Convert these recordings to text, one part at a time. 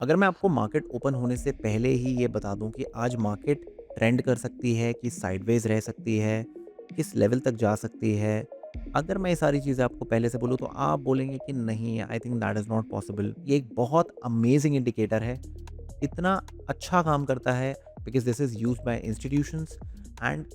अगर मैं आपको मार्केट ओपन होने से पहले ही ये बता दूं कि आज मार्केट ट्रेंड कर सकती है कि साइडवेज रह सकती है, किस लेवल तक जा सकती है। अगर मैं ये सारी चीज़ें आपको पहले से बोलूँ तो आप बोलेंगे कि नहीं, I think that is not possible. ये एक बहुत अमेजिंग इंडिकेटर है, इतना अच्छा काम करता है because this is used by institutions and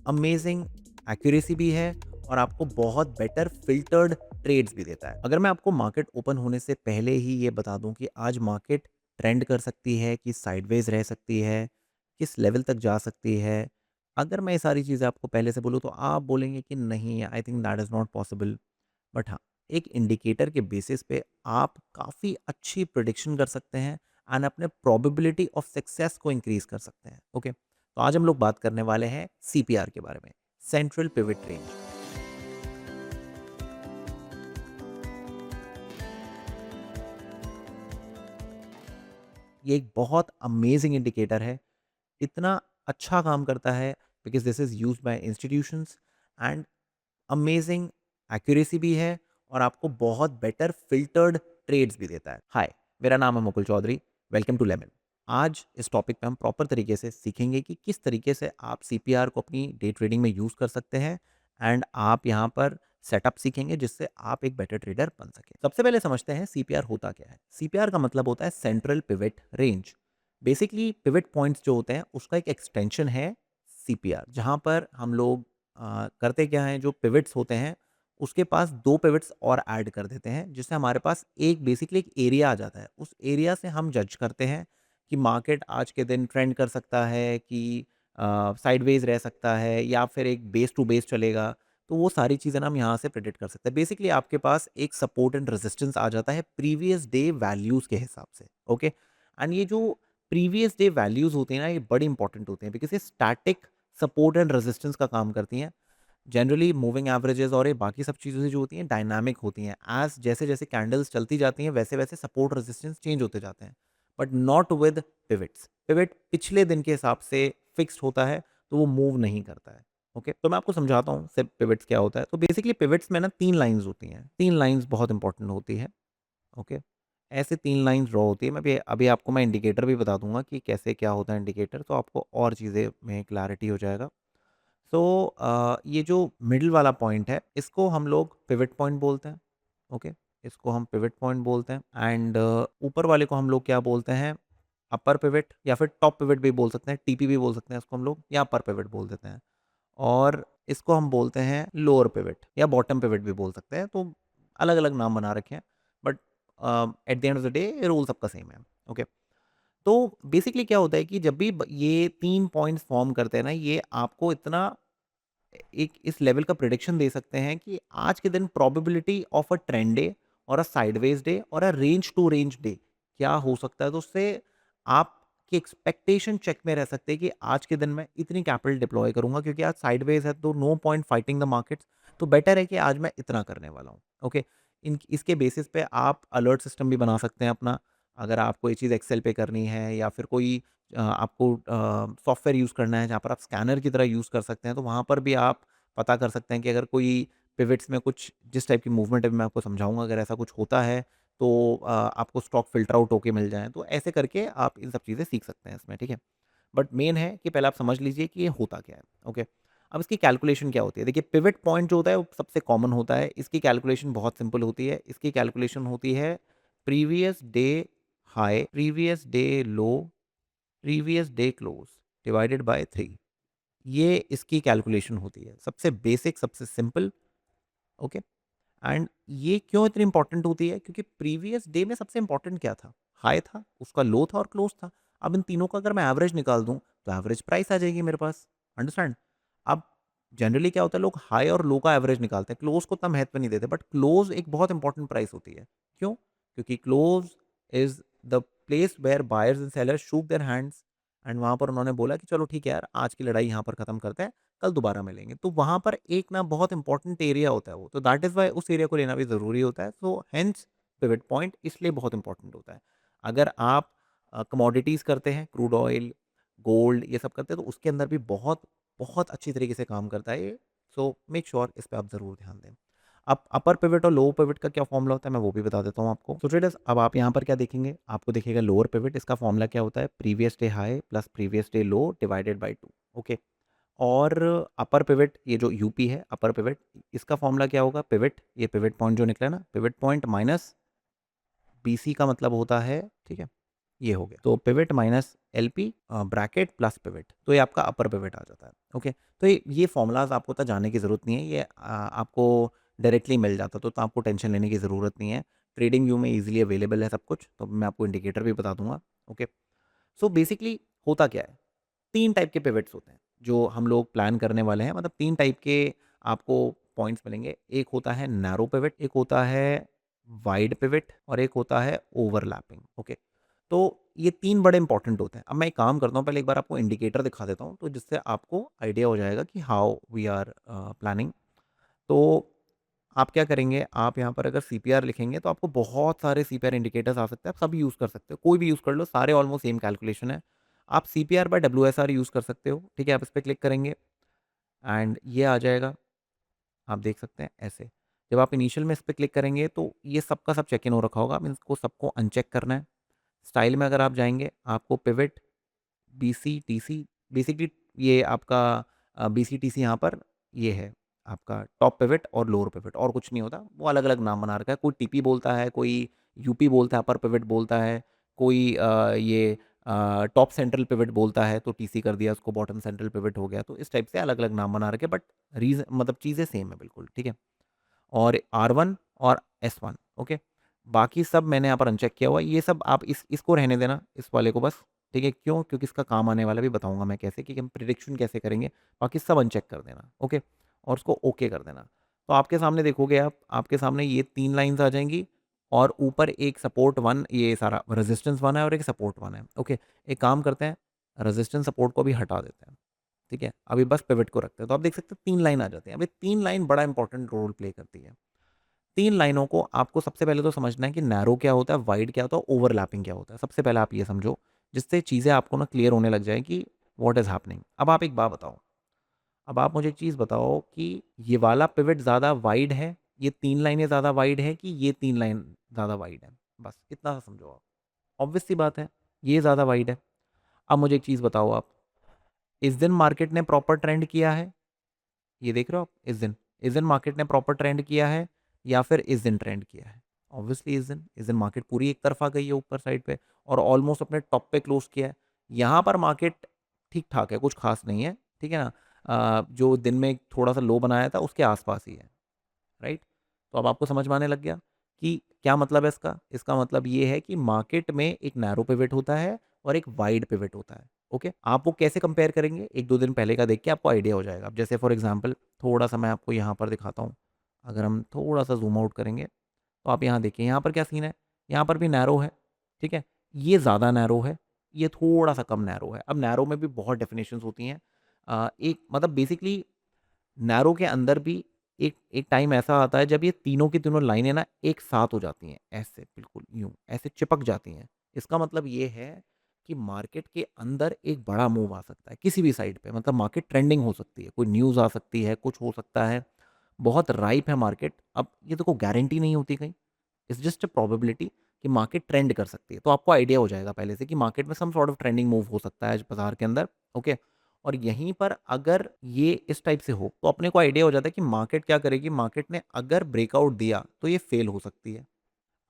amazing accuracy भी है और आपको बहुत बेटर फ़िल्टर्ड ट्रेड्स भी देता है। अगर मैं आपको मार्केट ओपन होने से पहले ही ये बता दूँ कि आज मार्केट ट्रेंड कर सकती है कि साइडवेज़ रह सकती है, किस लेवल तक जा सकती है। अगर मैं ये सारी चीज़ें आपको पहले से बोलूँ तो आप बोलेंगे कि नहीं, I think that is not possible. But हाँ, एक इंडिकेटर के बेसिस पे आप काफ़ी अच्छी प्रेडिक्शन कर सकते हैं एंड अपने प्रोबेबिलिटी ऑफ सक्सेस को इंक्रीज़ कर सकते हैं। ओके? तो आज हम लोग बात करने वाले हैं सीपीआर के बारे में, सेंट्रल पिवट रेंज। ये एक बहुत अमेजिंग इंडिकेटर है, इतना अच्छा काम करता है because this is used by institutions and amazing accuracy भी है और आपको बहुत बेटर फ़िल्टर्ड ट्रेड्स भी देता है। हाय, मेरा नाम है Mukul Chaudhary, welcome to Lemon. आज इस टॉपिक पे हम प्रॉपर तरीके से सीखेंगे कि किस तरीके से आप सीपीआर को अपनी डे ट्रेडिंग में यूज़ कर सकते हैं एंड आप यहाँ पर सेटअप सीखेंगे जिससे आप एक बेटर ट्रेडर बन सकें। सबसे पहले समझते हैं सीपीआर होता क्या है। सीपीआर का मतलब होता है central pivot range. Basically pivot points जो होते हैं उसका एक एक्सटेंशन है सीपीआर, जहाँ पर हम लोग करते क्या हैं, जो पिवट्स होते हैं उसके पास 2 पिवट्स और ऐड कर देते हैं जिससे हमारे पास एक बेसिकली एक एरिया आ जाता है। उस एरिया से हम जज करते हैं कि मार्केट आज के दिन ट्रेंड कर सकता है कि साइडवेज रह सकता है या फिर एक बेस टू बेस चलेगा। तो वो सारी चीज़ें ना हम यहाँ से प्रेडिक्ट कर सकते हैं। बेसिकली आपके पास एक सपोर्ट एंड रेजिस्टेंस आ जाता है प्रीवियस डे वैल्यूज़ के हिसाब से। ओके? एंड ये जो प्रीवियस डे वैल्यूज़ होती हैं ना, ये बड़ी इंपॉर्टेंट होते हैं बिकॉज़ ये स्टैटिक सपोर्ट एंड रेजिस्टेंस का काम करती हैं। जनरली मूविंग एवरेजेस और ये बाकी सब चीज़ें जो होती हैं डायनामिक होती हैं। एज़ जैसे-जैसे कैंडल्स चलती जाती हैं वैसे-वैसे सपोर्ट रेजिस्टेंस चेंज होते जाते हैं। But not with pivots. Pivot पिछले दिन के हिसाब से फिक्स्ड होता है, तो वो मूव नहीं करता है। ओके? तो मैं आपको समझाता हूँ सिर्फ पिवट्स क्या होता है। तो बेसिकली पिवट्स में ना 3 लाइन्स होती हैं। 3 लाइन्स बहुत इंपॉर्टेंट होती है। ओके? ऐसे 3 लाइन्स ड्रॉ होती है। मैं भी अभी आपको मैं इंडिकेटर भी बता दूँगा कि कैसे क्या होता है इंडिकेटर, तो आपको और चीज़ें में क्लैरिटी हो जाएगा। सो ये जो मिडल वाला पॉइंट है इसको हम लोग पिवट पॉइंट बोलते हैं। ओके? इसको हम पिवट पॉइंट बोलते हैं एंड ऊपर वाले को हम लोग क्या बोलते हैं, अपर पिवट या फिर टॉप पिवट भी बोल सकते हैं, टीपी भी बोल सकते हैं इसको हम लोग, या अपर पिवट बोल देते हैं। और इसको हम बोलते हैं लोअर पिवट या बॉटम पिवट भी बोल सकते हैं। तो अलग-अलग नाम बना रखे हैं but at the end of the day rule सबका सेम है। ओके? तो बेसिकली क्या होता है कि जब भी ये 3 पॉइंट्स फॉर्म करते हैं ना, ये आपको इतना एक इस लेवल का प्रेडिक्शन दे सकते हैं कि आज के दिन probability of a trend day और अ साइडवेज डे और a range to range day क्या हो सकता है। तो उससे आपकी एक्सपेक्टेशन चेक में रह सकते हैं कि आज के दिन मैं इतनी कैपिटल डिप्लॉय करूंगा क्योंकि आज साइडवेज है, तो no point fighting the markets. तो बेटर है कि आज मैं इतना करने वाला हूँ। ओके? इन इसके बेसिस पे आप अलर्ट सिस्टम भी बना सकते हैं अपना। अगर आपको ये चीज़ एक्सेल पे करनी है या फिर कोई आपको सॉफ्टवेयर यूज़ करना है जहाँ पर आप स्कैनर की तरह यूज़ कर सकते हैं, तो वहाँ पर भी आप पता कर सकते हैं कि अगर कोई पिवट्स में कुछ जिस टाइप की मूवमेंट अभी मैं आपको समझाऊँगा, अगर ऐसा कुछ होता है तो आपको स्टॉक फ़िल्टर आउट होके मिल जाएँ। तो ऐसे करके आप इन सब चीज़ें सीख सकते हैं इसमें, ठीक है? बट मेन है कि पहले आप समझ लीजिए कि ये होता क्या है, ओके? अब इसकी कैलकुलेशन क्या होती है? देखिए, पिवट पॉइंट जो होता है वो सबसे कॉमन होता है। इसकी कैलकुलेशन बहुत सिंपल होती है। इसकी कैलकुलेशन होती है previous day high, previous day low, previous day close divided by 3। ये इसकी कैलकुलेशन होती है। सबसे बेसिक, सबसे सिंपल। ओके? एंड ये क्यों इतनी इंपॉर्टेंट होती है? क्योंकि प्रीवियस डे में सबसे इंपॉर्टेंट क्या था? हाई था, उसका लो था और क्लोज था। अब इन तीनों का अगर मैं एवरेज निकाल दूँ, तो एवरेज प्राइस आ जाएगी मेरे पास। अंडरस्टैंड? अब जनरली क्या होता है, लोग हाई और लो का एवरेज निकालते हैं, क्लोज को उतना महत्व नहीं देते, बट क्लोज एक बहुत इंपॉर्टेंट प्राइस होती है। क्यों? क्योंकि close is the place where buyers and sellers shook their hands and वहाँ पर उन्होंने बोला कि चलो ठीक है यार, आज की लड़ाई यहाँ पर खत्म करते हैं, कल दोबारा मिलेंगे। तो वहाँ पर एक ना बहुत इंपॉर्टेंट एरिया होता है वो, तो दैट इज़ व्हाई उस एरिया को लेना भी ज़रूरी होता है। सो हेंस पिवट पॉइंट इसलिए बहुत इंपॉर्टेंट होता है। अगर आप कमोडिटीज़ करते हैं, क्रूड ऑयल, गोल्ड ये सब करते हैं, तो उसके अंदर भी बहुत, बहुत अच्छी तरीके से काम करता है ये। सो मेक श्योर इस पे आप ज़रूर ध्यान दें। अब अपर पिवट और लोअर पिवट का क्या फॉर्मूला होता है मैं वो भी बता देता हूँ आपको। सो ट्रेडर्स अब आप यहाँ पर क्या देखेंगे, आपको दिखेगा लोअर पिवट, इसका फॉर्मूला क्या होता है, previous day high plus previous day low divided by 2। Okay. और अपर पिवट ये जो यूपी है अपर पिवट, इसका फॉर्मूला क्या होगा, पिवट, ये पिवट पॉइंट जो निकला ना, पिवट पॉइंट माइनस बीसी का मतलब होता है, ठीक है, ये हो गया। तो pivot minus LP bracket plus pivot, तो ये आपका अपर पिवट आ जाता है। ओके। तो ये फॉर्मूलाज आपको तो जानने की ज़रूरत नहीं है, ये आपको डायरेक्टली मिल जाता, तो आपको टेंशन लेने की ज़रूरत नहीं है। ट्रेडिंग व्यू में ईजिली अवेलेबल है सब कुछ, तो मैं आपको इंडिकेटर भी बता दूंगा। ओके। सो बेसिकली होता क्या है, 3 टाइप के पिवट्स होते हैं जो हम लोग प्लान करने वाले हैं, मतलब 3 टाइप के आपको पॉइंट्स मिलेंगे। एक होता है नैरो पिवट, एक होता है वाइड पिवट और एक होता है ओवरलैपिंग। ओके। तो ये 3 बड़े इंपॉर्टेंट होते हैं। अब मैं एक काम करता हूँ, पहले एक बार आपको इंडिकेटर दिखा देता हूँ, तो जिससे आपको आइडिया हो जाएगा कि हाउ वी आर प्लानिंग। तो आप क्या करेंगे, आप यहाँ पर अगर सीपीआर लिखेंगे तो आपको बहुत सारे सीपीआर इंडिकेटर्स आ सकते हैं, आप सभी यूज़ कर सकते हो, कोई भी यूज़ कर लो, सारे ऑलमोस्ट सेम कैलकुलेशन है। आप सीपीआर बाय डब्ल्यूएसआर यूज़ कर सकते हो, ठीक है, आप इस पे क्लिक करेंगे एंड ये आ जाएगा, आप देख सकते हैं ऐसे। जब आप इनिशियल में इस पे क्लिक करेंगे तो ये सबका सब चेक इन हो रखा होगा, मीन्स को सबको अनचेक करना है। स्टाइल में अगर आप जाएँगे, आपको पिवट, बीसी-टीसी, बेसिकली ये आपका बीसी-टीसी यहाँ पर ये है आपका टॉप पिवट और लोअर पिवट, और कुछ नहीं होता। वो अलग-अलग नाम बना रखा है, कोई टीपी बोलता है, कोई यूपी बोलता है, अपर पिवट बोलता है, कोई ये टॉप सेंट्रल पिवट बोलता है, तो टीसी कर दिया उसको, बॉटम सेंट्रल पिवट हो गया। तो इस टाइप से अलग-अलग नाम बना रखे, बट रीज़न मतलब चीज़ें सेम है बिल्कुल, ठीक है? और R1 और S1, ओके। बाकी सब मैंने यहाँ पर अनचेक किया हुआ है, ये सब आप इसको रहने देना, इस वाले को बस, ठीक है? क्यों? क्योंकि इसका काम आने वाला, भी बताऊँगा मैं कैसे, कि हम प्रिडिक्शन कैसे करेंगे, बाकी सब अनचेक कर देना, ओके? और उसको ओके कर देना। तो आपके सामने देखोगे आप, आपके सामने ये 3 लाइन्स आ जाएँगी और ऊपर एक सपोर्ट 1, ये सारा रेजिस्टेंस 1 है और एक सपोर्ट 1 है, ओके? एक काम करते हैं, रेजिस्टेंस सपोर्ट को भी हटा देते हैं, ठीक है? अभी बस पिवट को रखते हैं, तो आप देख सकते हैं 3 लाइन आ जाती हैं। अब ये 3 लाइन बड़ा इंपॉर्टेंट रोल प्ले करती है। 3 लाइनों को आपको सबसे पहले तो समझना है कि नैरो क्या होता है, वाइड क्या होता है, ओवरलैपिंग क्या होता है। सबसे पहले आप ये समझो, जिससे चीज़ें आपको ना क्लियर होने लग जाए कि व्हाट इज़ हैपनिंग। अब आप एक बात बताओ, अब आप मुझे एक चीज़ बताओ कि ये वाला पिवट ज़्यादा वाइड है, ये 3 लाइनें ज़्यादा वाइड है कि ये 3 लाइन ज़्यादा वाइड है? बस इतना सा समझो आप। ऑब्वियस सी बात है, ये ज़्यादा वाइड है। अब मुझे एक चीज़ बताओ आप, इस दिन मार्केट ने प्रॉपर ट्रेंड किया है? ये देख रहे हो आप, इस दिन मार्केट ने प्रॉपर ट्रेंड किया है या फिर इस दिन ट्रेंड किया है? ऑब्वियसली इस दिन मार्केट पूरी एक तरफा गई है ऊपर साइड पे और ऑलमोस्ट अपने टॉप पे क्लोज किया है। यहाँ पर मार्केट ठीक ठाक है, कुछ खास नहीं है, ठीक है ना? जो दिन में थोड़ा सा लो बनाया था उसके आसपास ही है, राइट? तो अब आपको समझ में आने लग गया कि क्या मतलब है इसका। इसका मतलब ये है कि मार्केट में एक नैरो पिवट होता है और एक वाइड पिवट होता है। ओके, आप वो कैसे कंपेयर करेंगे, एक दो दिन पहले का देख के आपको आइडिया हो जाएगा। अब जैसे फॉर एग्जांपल थोड़ा सा मैं आपको यहाँ पर दिखाता हूँ, अगर हम थोड़ा सा जूम आउट करेंगे तो आप यहाँ देखिए, यहाँ पर क्या सीन है, यहाँ पर भी नैरो है, ठीक है, ये ज़्यादा नैरो है, ये थोड़ा सा कम नैरो है। अब नैरो में भी बहुत डेफिनेशंस होती हैं। एक मतलब बेसिकली नैरो के अंदर भी एक एक टाइम ऐसा आता है जब ये तीनों की तीनों लाइनें ना एक साथ हो जाती हैं, ऐसे बिल्कुल यूँ, ऐसे चिपक जाती हैं। इसका मतलब ये है कि मार्केट के अंदर एक बड़ा मूव आ सकता है, किसी भी साइड पे, मतलब मार्केट ट्रेंडिंग हो सकती है, कोई न्यूज़ आ सकती है, कुछ हो सकता है, बहुत राइप है मार्केट। अब ये देखो गारंटी नहीं होती कहीं, इट्स जस्ट अ प्रोबेबिलिटी कि मार्केट ट्रेंड कर सकती है। तो आपको आइडिया हो जाएगा पहले से कि मार्केट में some sort of trending move हो सकता है आज बाज़ार के अंदर, ओके? और यहीं पर अगर ये इस टाइप से हो, तो अपने को आइडिया हो जाता है कि मार्केट क्या करेगी। मार्केट ने अगर ब्रेकआउट दिया, तो ये फेल हो सकती है।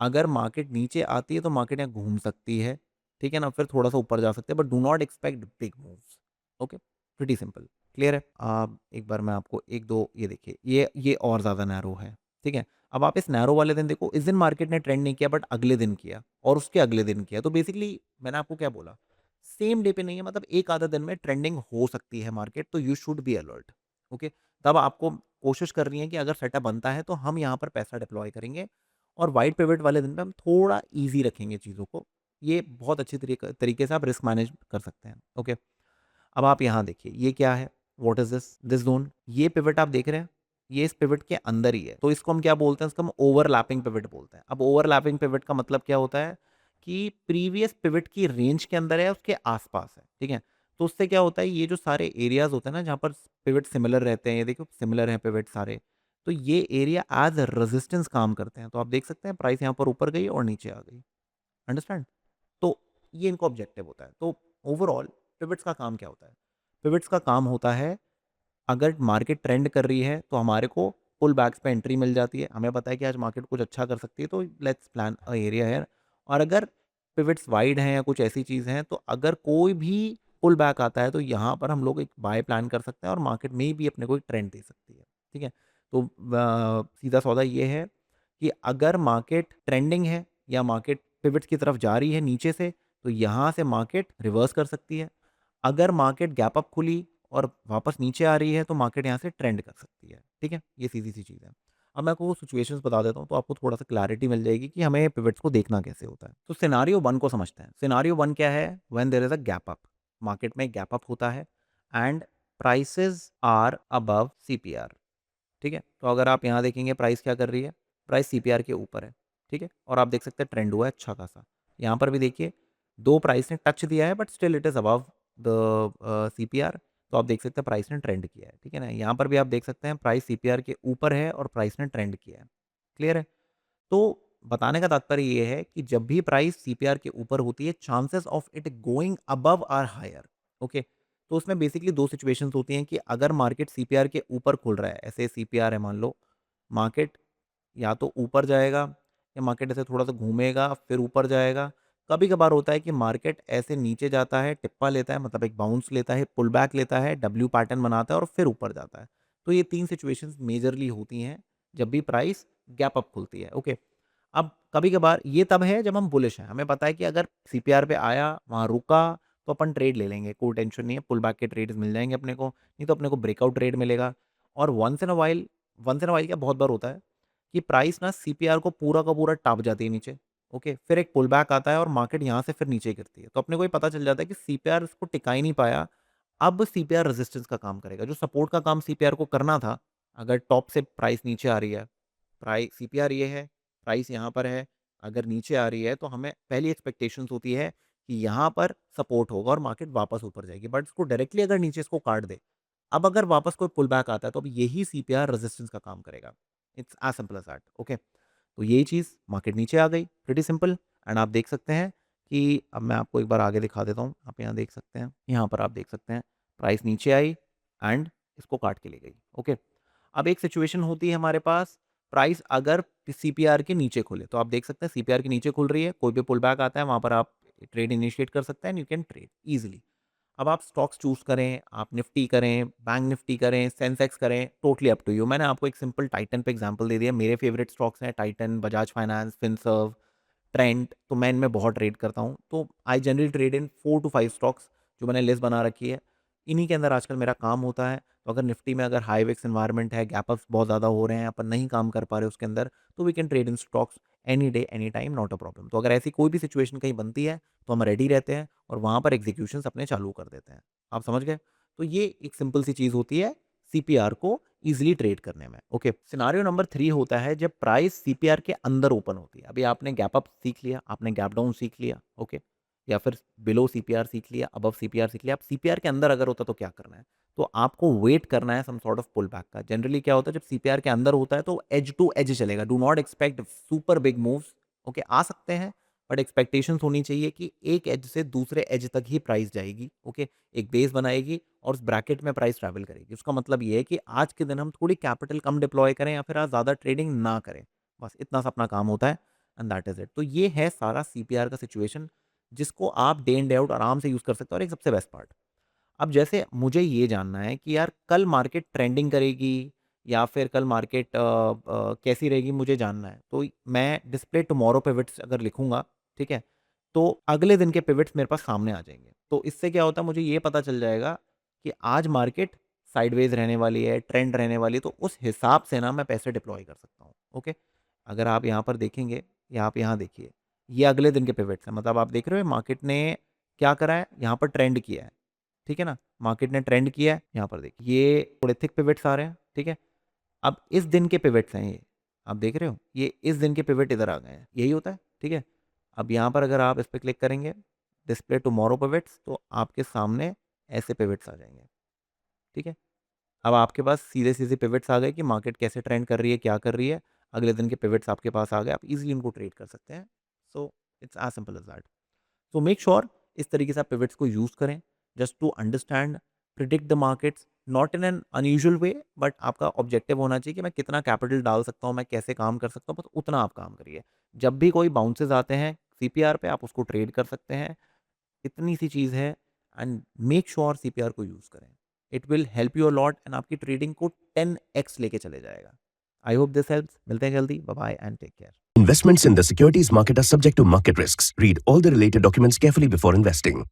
अगर मार्केट नीचे आती है, तो मार्केट यहाँ घूम सकती है, ठीक है ना? फिर थोड़ा-सा ऊपर जा सकते हैं, but do not expect big moves, okay? Pretty simple, clear है? एक बार मैं आपको 1-2 ये देखिए, ये और ज़्यादा नैरो है, ठीक है? अब आप इस नैरो वाले दिन देखो, इस दिन मार्केट ने ट्रेंड नहीं किया, बट अगले दिन किया और उसके अगले दिन किया। तो बेसिकली मैंने आपको क्या बोला, सेम डे पे नहीं है, मतलब एक आधा दिन में ट्रेंडिंग हो सकती है मार्केट, तो you should be alert, okay? तब आपको कोशिश करनी है कि अगर सेटअप बनता है, तो हम यहाँ पर पैसा डिप्लॉय करेंगे और वाइट पिवट वाले दिन पे हम थोड़ा ईज़ी रखेंगे चीज़ों को। ये बहुत अच्छी तरीके से आप रिस्क मैनेज कर सकते हैं, ओके? अब आप यहाँ देखिए, ये क्या है? What is this? This zone, ये पिवट आप देख रहे हैं? ये इस पिवट के अंदर ही है, तो इसको हम क्या बोलते हैं? इसको हम ओवरलैपिंग पिवट बोलते हैं। अब ओवरलैपिंग पिवट का मतलब क्या होता है कि प्रीवियस पिवट की रेंज के अंदर है, उसके आस-पास है, ठीक है? तो उससे क्या होता है, ये जो सारे एरियाज़ होते हैं ना, जहाँ पर पिवट सिमिलर रहते हैं, ये देखो सिमिलर हैं पिवट सारे, तो ये एरिया एज़ रेजिस्टेंस काम करते हैं। तो आप देख सकते हैं प्राइस यहाँ पर ऊपर गई और नीचे आ गई। अंडरस्टैंड? तो ये इनका ऑब्जेक्टिव होता है। तो ओवरऑल पिवट्स का काम क्या होता है? पिवट्स का काम होता है, अगर मार्केट ट्रेंड कर रही है तो हमारे को पुल बैक्स पे एंट्री मिल जाती है। हमें पता है कि आज मार्केट कुछ अच्छा कर सकती है, तो let's plan a area here. और अगर पिवट्स वाइड हैं या कुछ ऐसी चीज़ हैं, तो अगर कोई भी पुल बैक आता है तो यहाँ पर हम लोग एक बाय प्लान कर सकते हैं और मार्केट में भी अपने को एक ट्रेंड दे सकती है। ठीक है? तो सीधा सौदा ये है कि अगर मार्केट ट्रेंडिंग है या मार्केट पिवट्स की तरफ जा रही है नीचे से, तो यहाँ से मार्केट रिवर्स कर सकती है। अगर मार्केट गैप अप खुली और वापस नीचे आ रही है, तो मार्केट यहाँ से ट्रेंड कर सकती है। ठीक है? ये सीधी-सी चीज़ है। अब मैं आपको वो सिचुएशंस बता देता हूँ, तो आपको थोड़ा-सा क्लैरिटी मिल जाएगी कि हमें पिवट्स को देखना कैसे होता है। तो सिनेरियो 1 को समझते हैं। सिनेरियो 1 क्या है? When there is a gap up. Market में गैप अप होता है and prices are above CPR. ठीक है? तो अगर आप यहाँ देखेंगे प्राइस क्या कर रही है? प्राइस सीपीआर के ऊपर है। ठीक है? और आप देख सकते हैं ट्रेंड हुआ है अच्छा खासा। यहाँ पर भी देखिए 2 प्राइस ने टच दिया है, but still it is above the CPR. तो आप देख सकते हैं प्राइस ने ट्रेंड किया है। ठीक है ना? यहाँ पर भी आप देख सकते हैं प्राइस सीपीआर के ऊपर है और प्राइस ने ट्रेंड किया है। क्लियर है? तो बताने का तात्पर्य ये है कि जब भी प्राइस सीपीआर के ऊपर होती है, chances of it going above are higher. Okay? तो उसमें बेसिकली 2 सिचुएशंस होती हैं कि अगर मार्केट सीपीआर के ऊपर खुल रहा है, ऐसे सीपीआर है मान लो, मार्केट या तो ऊपर जाएगा या मार्केट ऐसे थोड़ा-सा घूमेगा, फिर ऊपर जाएगा। कभी-कभार होता है कि मार्केट ऐसे नीचे जाता है, टिप्पा लेता है, मतलब एक बाउंस लेता है, पुल बैक लेता है, डब्ल्यू पैटर्न बनाता है और फिर ऊपर जाता है। तो ये 3 सिचुएशंस मेजरली होती हैं, जब भी प्राइस गैप अप खुलती है। ओके? अब कभी-कभार ये तब है जब हम बुलिश हैं। हमें पता है कि अगर सीपीआर पे आया, वहाँ रुका, तो अपन ट्रेड ले लेंगे, कोई टेंशन नहीं है, पुल बैक के ट्रेड्स मिल जाएँगे अपने को, नहीं तो अपने को ब्रेकआउट ट्रेड मिलेगा। और वन्स इन अ व्हाइल क्या बहुत बार होता है कि प्राइस ना सीपीआर को पूरा का पूरा टॉप जाती है नीचे, ओके? फिर एक पुल बैक आता है और मार्केट यहाँ से फिर नीचे गिरती है। तो अपने को ये पता चल जाता है कि सीपीआर इसको टिका ही नहीं पाया, अब सीपीआर रेजिस्टेंस का काम करेगा। जो सपोर्ट का काम सीपीआर को करना था, अगर टॉप से प्राइस नीचे आ रही है, सीपीआर ये है, प्राइस यहाँ पर है, अगर नीचे आ रही है तो हमें पहली एक्सपेक्टेशंस होती है कि यहाँ पर सपोर्ट होगा और मार्केट वापस ऊपर जाएगी। बट इसको डायरेक्टली अगर नीचे इसको काट दे, अब अगर वापस कोई पुल बैक आता है तो अब यही सीपीआर रेजिस्टेंस का काम करेगा। It's as simple as that, okay? तो यही चीज़ मार्केट नीचे आ गई, प्रीटी सिंपल। एंड आप देख सकते हैं कि अब मैं आपको एक बार आगे दिखा देता हूँ। आप यहाँ देख सकते हैं, यहाँ पर आप देख सकते हैं प्राइस नीचे आई एंड इसको काट के ले गई, ओके? अब एक सिचुएशन होती है हमारे पास, प्राइस अगर सीपीआर के नीचे खुले, तो आप देख सकते हैं सीपीआर के नीचे खुल रही है, कोई भी पुल बैक आता है, वहाँ पर आप ट्रेड इनिशिएट कर सकते हैं and you can trade easily. अब आप स्टॉक्स चूज़ करें, आप निफ्टी करें, बैंक निफ्टी करें, सेंसेक्स करें, टोटली अप टू यू। मैंने आपको एक सिंपल टाइटन पे एग्ज़ाम्पल दे दिया। मेरे फेवरेट स्टॉक्स हैं Titan, Bajaj finance, Finserv, Trent, तो मैं इनमें बहुत ट्रेड करता हूँ। तो I generally trade in 4 to 5 stocks, जो मैंने लिस्ट बना रखी है। इन्हीं के अंदर आजकल मेरा काम होता है। तो अगर निफ्टी में अगर हाई विक्स एनवायरनमेंट है, गैप अप्स बहुत ज़्यादा हो रहे हैं, अपन नहीं काम कर पा रहे उसके अंदर, तो we can trade in stocks any day, any time, not a problem. तो अगर ऐसी कोई भी सिचुएशन कहीं बनती है, तो हम रेडी रहते हैं और वहाँ पर एग्जीक्यूशंस अपने चालू कर देते हैं। आप समझ गए? तो ये एक सिंपल सी चीज़ होती है सीपीआर को ईज़िली ट्रेड करने में। ओके, सिनेरियो नंबर 3 होता है जब प्राइस सीपीआर के अंदर ओपन होती है। अभी आपने गैप अप सीख लिया, आपने गैप डाउन सीख लिया, ओके? या फिर बिलो सीपीआर सीख लिया, अबव सीपीआर सीख लिया। अब सीपीआर के अंदर अगर होता तो क्या करना है? तो आपको वेट करना है some sort of pull back का। जनरली क्या होता है जब सीपीआर के अंदर होता है तो एज टू एज चलेगा। Do not expect super big moves, okay? आ सकते हैं, बट एक्सपेक्टेशंस होनी चाहिए कि एक एज से दूसरे एज तक ही प्राइस जाएगी, ओके? एक बेस बनाएगी और उस ब्रैकेट में प्राइस ट्रैवल करेगी। उसका मतलब ये है कि आज के दिन हम थोड़ी कैपिटल कम डिप्लॉय करें या फिर आज ज़्यादा ट्रेडिंग ना करें। बस इतना सा अपना काम होता है एंड दैट इज़ इट। तो ये है सारा सीपीआर का सिचुएशन, जिसको आप डे इन डे आउट आराम से यूज़ कर सकते हो। और एक सबसे बेस्ट पार्ट, अब जैसे मुझे ये जानना है कि यार कल मार्केट ट्रेंडिंग करेगी या फिर कल मार्केट कैसी रहेगी, मुझे जानना है। तो मैं डिस्प्ले टुमारो पिवट्स अगर लिखूँगा, ठीक है? तो अगले दिन के पिवट्स मेरे पास सामने आ जाएँगे। तो इससे क्या होता है, मुझे ये पता चल जाएगा कि आज मार्केट साइडवेज़ रहने वाली है, ट्रेंड रहने वाली है, तो उस हिसाब से ना मैं पैसे डिप्लॉय कर सकता हूँ, ओके? अगर आप यहाँ पर देखेंगे या आप यहाँ देखिए, ये अगले दिन के पिवट्स हैं। मतलब आप देख रहे हो मार्केट ने क्या करा है, यहाँ पर ट्रेंड किया है। ठीक है ना? मार्केट ने ट्रेंड किया है, यहाँ पर देखिए, ये थोड़े थिक पिवट्स आ रहे हैं, ठीक है? अब इस दिन के पिवट्स हैं ये, आप देख रहे हो? ये इस दिन के पिवट इधर आ गए हैं, यही होता है, ठीक है? अब यहाँ पर अगर आप इस पे क्लिक करेंगे, डिस्प्ले टुमारो पिवट्स, तो आपके सामने ऐसे पिवट्स आ जाएँगे, ठीक है? अब आपके पास सीधे-सीधे पिवट्स आ गए कि मार्केट कैसे ट्रेंड कर रही है, क्या कर रही है, अगले दिन के पिवट्स आपके पास आ गए, आप ईज़िली उनको ट्रेड कर सकते हैं। So it's as simple as that. So make sure इस तरीके से आप पिवट्स को यूज़ करें just to understand, predict the markets, not in an unusual way, but आपका ऑब्जेक्टिव होना चाहिए कि मैं कितना कैपिटल डाल सकता हूँ, मैं कैसे काम कर सकता हूँ, बस उतना आप काम करिए। जब भी कोई बाउंसेस आते हैं सीपीआर पे, आप उसको ट्रेड कर सकते हैं। इतनी सी चीज़ है, एंड मेक श्योर सीपीआर को यूज़ करें। It will help you a lot and आपकी ट्रेडिंग को 10x लेके चले जाएगा। I hope this helps. मिलते हैं जल्दी। Bye bye and take care. Investments in the securities market are subject to market risks. Read all the related documents carefully before investing.